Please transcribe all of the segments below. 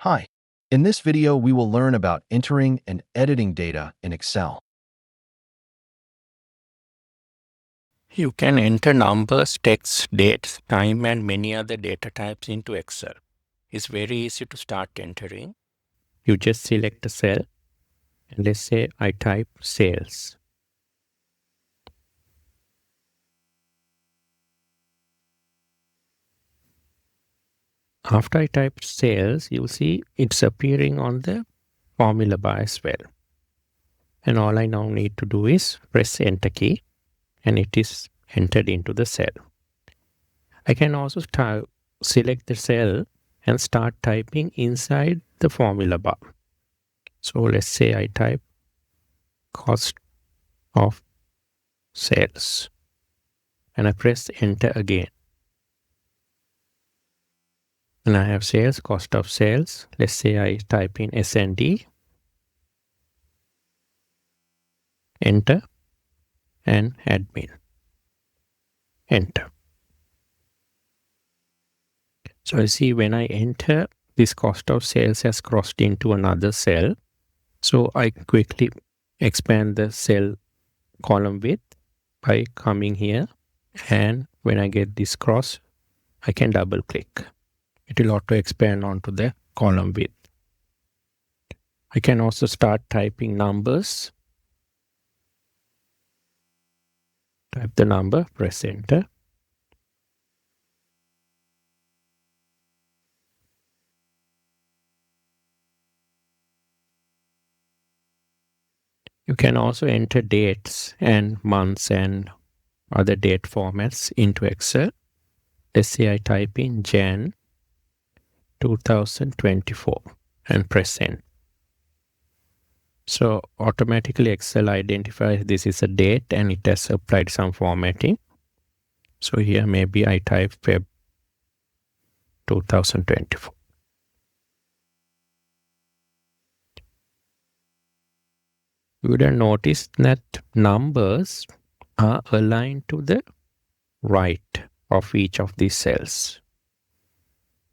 Hi. In this video, we will learn about entering and editing data in Excel. You can enter numbers, text, dates, time, and many other data types into Excel. It's very easy to start entering. You just select a cell and let's say I type sales. After I type sales, you'll see it's appearing on the formula bar as well. And all I now need to do is press enter key and it is entered into the cell. I can also select the cell and start typing inside the formula bar. So let's say I type cost of sales and I press enter again. And I have sales, cost of sales. Let's say I type in S&D, enter, and admin, enter. So I see when I enter, this cost of sales has crossed into another cell. So I quickly expand the cell column width by coming here. And when I get this cross, I can double click. It will auto expand onto the column width. I can also start typing numbers. Type the number, press enter. You can also enter dates and months and other date formats into Excel. Let's say I type in Jan 2024 and press enter. So automatically Excel identifies this is a date and it has applied some formatting. So here maybe I type Feb 2024. You would have noticed that numbers are aligned to the right of each of these cells.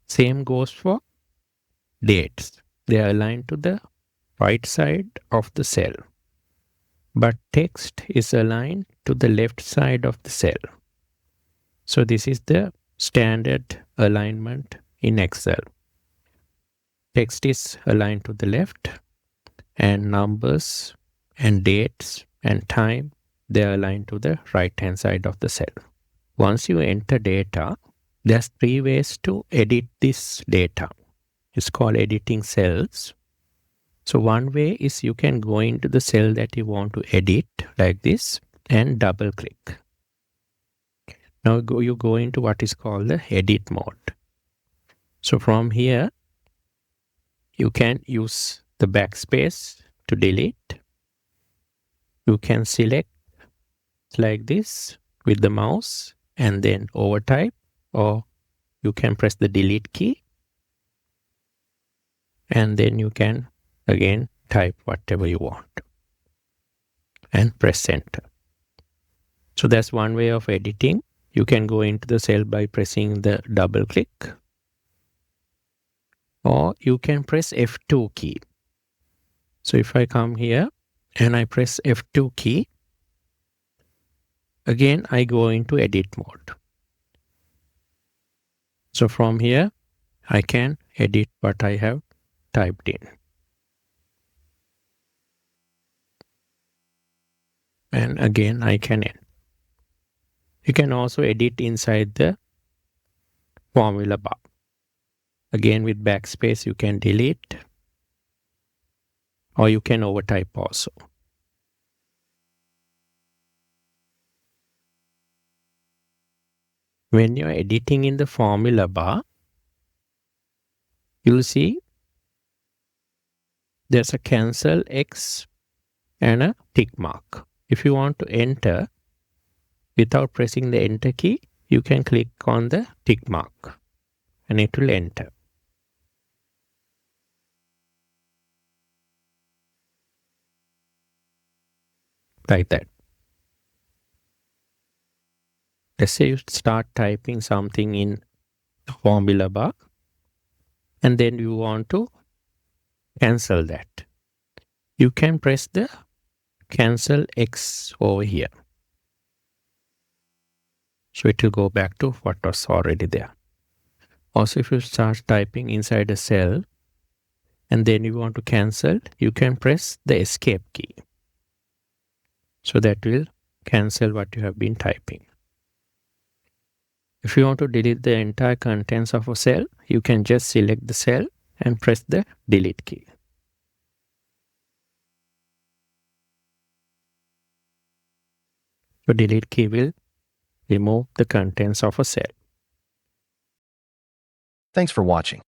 Same goes for dates. They are aligned to the right side of the cell. But text is aligned to the left side of the cell. So this is the standard alignment in Excel. Text is aligned to the left and numbers and dates and time, they are aligned to the right hand side of the cell. Once you enter data, there's 3 ways to edit this data. It's called editing cells. So one way is you can go into the cell that you want to edit like this and double click. Now you go into what is called the edit mode. So from here, you can use the backspace to delete. You can select like this with the mouse and then overtype, or you can press the delete key and then you can again type whatever you want and press enter. So that's one way of editing. You can go into the cell by pressing the double click, or you can press F2 key. So if I come here and I press F2 key, again I go into edit mode. So from here I can edit what I have typed in. And again I can end. You can also edit inside the formula bar. Again with backspace you can delete, or you can overtype also. When you're editing in the formula bar, you'll see there's a cancel X and a tick mark. If you want to enter without pressing the enter key, you can click on the tick mark and it will enter. Like that. Let's say you start typing something in the formula bar and then you want to cancel that. You can press the cancel X over here. So it will go back to what was already there. Also, if you start typing inside a cell and then you want to cancel, you can press the escape key. So that will cancel what you have been typing. If you want to delete the entire contents of a cell, you can just select the cell and press the delete key. The delete key will remove the contents of a cell. Thanks for watching.